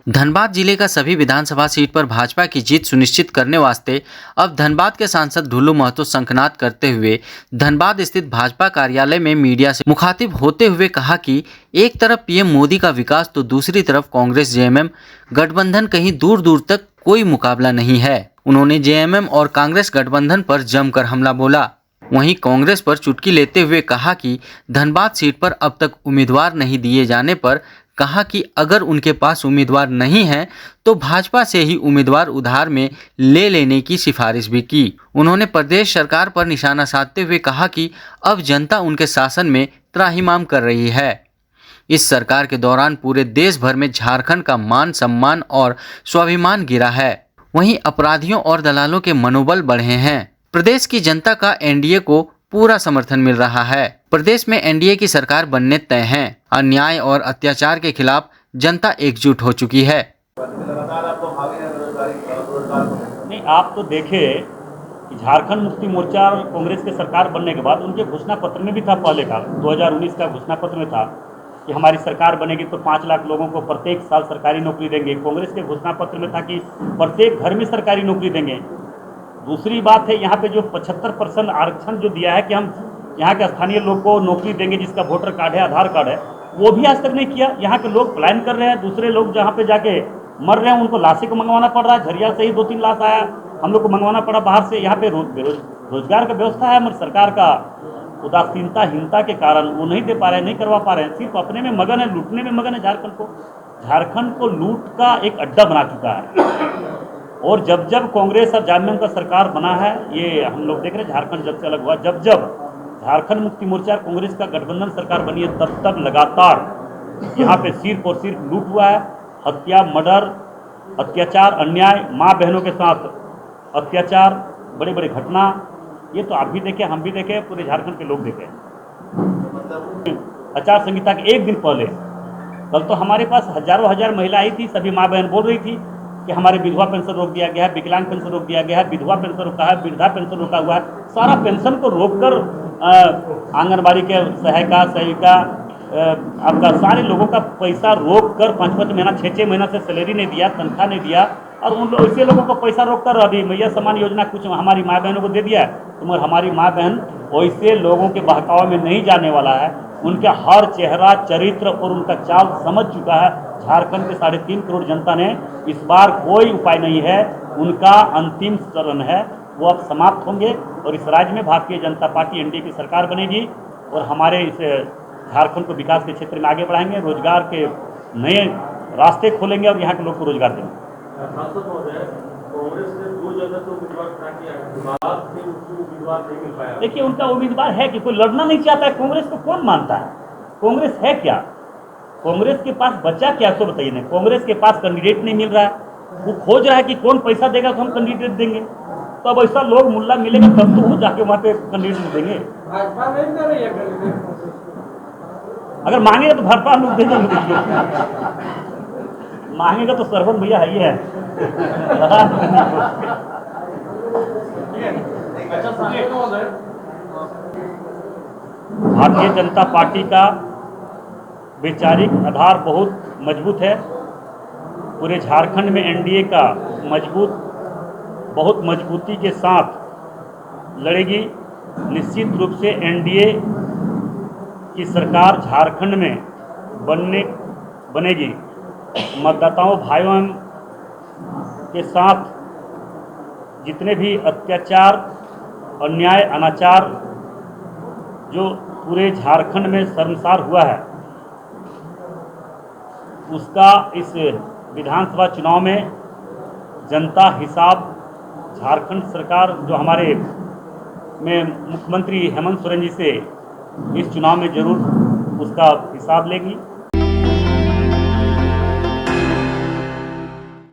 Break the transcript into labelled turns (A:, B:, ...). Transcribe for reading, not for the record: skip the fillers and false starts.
A: धनबाद जिले का सभी विधानसभा सीट पर भाजपा की जीत सुनिश्चित करने वास्ते अब धनबाद के सांसद ढुल्लू महतो शंखनाद करते हुए धनबाद स्थित भाजपा कार्यालय में मीडिया से मुखातिब होते हुए कहा कि एक तरफ पीएम मोदी का विकास तो दूसरी तरफ कांग्रेस जेएमएम गठबंधन, कहीं दूर दूर तक कोई मुकाबला नहीं है। उन्होंने जेएमएम और कांग्रेस गठबंधन पर जमकर हमला बोला। वहीं कांग्रेस पर चुटकी लेते हुए कहा कि धनबाद सीट पर अब तक उम्मीदवार नहीं दिए जाने पर कहा कि अगर उनके पास उम्मीदवार नहीं है तो भाजपा से ही उम्मीदवार उधार में ले लेने की सिफारिश भी की। उन्होंने प्रदेश सरकार पर निशाना साधते हुए कहा कि अब जनता उनके शासन में त्राहिमाम कर रही है। इस सरकार के दौरान पूरे देश भर में झारखंड का मान सम्मान और स्वाभिमान गिरा है। वहीं अपराधियों और दलालों के मनोबल बढ़े हैं। प्रदेश की जनता का एनडीए को पूरा समर्थन मिल रहा है। प्रदेश में एनडीए की सरकार बनने तय है। अन्याय और अत्याचार के खिलाफ जनता एकजुट हो चुकी है।
B: नहीं, आप तो देखे कि झारखंड मुक्ति मोर्चा और कांग्रेस के सरकार बनने के बाद उनके घोषणा पत्र में भी था, पहले का 2019 का घोषणा पत्र में था कि हमारी सरकार बनेगी तो 5 लाख लोगों को प्रत्येक साल सरकारी नौकरी देंगे। कांग्रेस के घोषणा पत्र में था कि प्रत्येक घर में सरकारी नौकरी देंगे। दूसरी बात है, यहाँ पे जो 75% आरक्षण जो दिया है कि हम यहाँ के स्थानीय लोग को नौकरी देंगे जिसका वोटर कार्ड है, आधार कार्ड है, वो भी आज तक नहीं किया। यहाँ के लोग पलायन कर रहे हैं, दूसरे लोग जहाँ पे जाके मर रहे हैं उनको लाशें को मंगवाना पड़ रहा है। झरिया से ही 2-3 लाश आया, हम लोग को मंगवाना पड़ा बाहर से। यहाँ पे रोजगार का व्यवस्था है, हमारी सरकार का उदासीनता के कारण वो नहीं दे पा रहे हैं, नहीं करवा पा रहे हैं। सिर्फ अपने में मगन है, लूटने में मगन है। झारखंड को लूट का एक अड्डा बना चुका है। और जब जब कांग्रेस और जेएमएम का सरकार बना है, ये हम लोग देख रहे हैं, झारखंड जब से अलग हुआ, जब जब झारखंड मुक्ति मोर्चा और कांग्रेस का गठबंधन सरकार बनी है, तब तब लगातार यहाँ पे सिर्फ और सिर्फ लूट हुआ है। हत्या, मर्डर, अत्याचार, अन्याय, माँ बहनों के साथ अत्याचार, बड़े बड़े घटना, ये तो आप भी देखे, हम भी देखे, पूरे झारखंड के लोग देखे। आचार संहिता के एक दिन पहले कल तो हमारे पास हजारों हजार महिला आई थी, सभी माँ बहन बोल रही थी कि हमारे विधवा पेंशन रोक दिया गया है, विकलांग पेंशन रोक दिया गया है, विधवा पेंशन रोका है, वृद्धा पेंशन रोका हुआ है। सारा पेंशन को रोककर आंगनबाड़ी के सहायिका, सेविका, आपका सारे लोगों का पैसा रोक कर 5-5 महीना, 6-6 महीना से सैलरी नहीं दिया, तनख्वाह नहीं दिया, और उन ऐसे लोगों को पैसा रोक कर अभी मैया सम्मान योजना कुछ हमारी माँ बहनों को दे दिया। तो मगर हमारी माँ बहन वैसे लोगों के बहकावे में नहीं जाने वाला है। उनका हर चेहरा, चरित्र और उनका चाल समझ चुका है झारखंड के 3.5 करोड़ जनता ने। इस बार कोई उपाय नहीं है, उनका अंतिम चरण है, वो अब समाप्त होंगे और इस राज्य में भारतीय जनता पार्टी एनडीए की सरकार बनेगी और हमारे इस झारखंड को विकास के क्षेत्र में आगे बढ़ाएंगे, रोजगार के नए रास्ते खोलेंगे और यहाँ के लोग को रोजगार देंगे। देखिए, उनका उम्मीदवार है कि कोई लड़ना नहीं चाहता है। कांग्रेस को कौन मानता है? कांग्रेस है क्या? कांग्रेस के पास बचा क्या, तो बताइए ना। कांग्रेस के पास कैंडिडेट नहीं मिल रहा है, वो खोज रहा है कि कौन पैसा देगा तो हम कैंडिडेट देंगे। तो अब ऐसा लोग मुल्ला मिलेगा तब तो वो जाके वहाँ पे कैंडिडेट देंगे। अगर मांगेगा तो भाजपा लोग देंगे, मांगेगा तो सरवन भैया है ही है। भारतीय जनता पार्टी का वैचारिक आधार बहुत मजबूत है। पूरे झारखंड में एनडीए का बहुत मजबूती के साथ लड़ेगी। निश्चित रूप से एनडीए की सरकार झारखंड में बनेगी। मतदाताओं भाइयों के साथ जितने भी अत्याचार, अन्याय, अनाचार जो पूरे झारखंड में शर्मसार हुआ है, उसका इस विधानसभा चुनाव में जनता हिसाब झारखंड सरकार जो हमारे में मुख्यमंत्री हेमंत सोरेन जी से इस चुनाव में जरूर उसका हिसाब लेगी।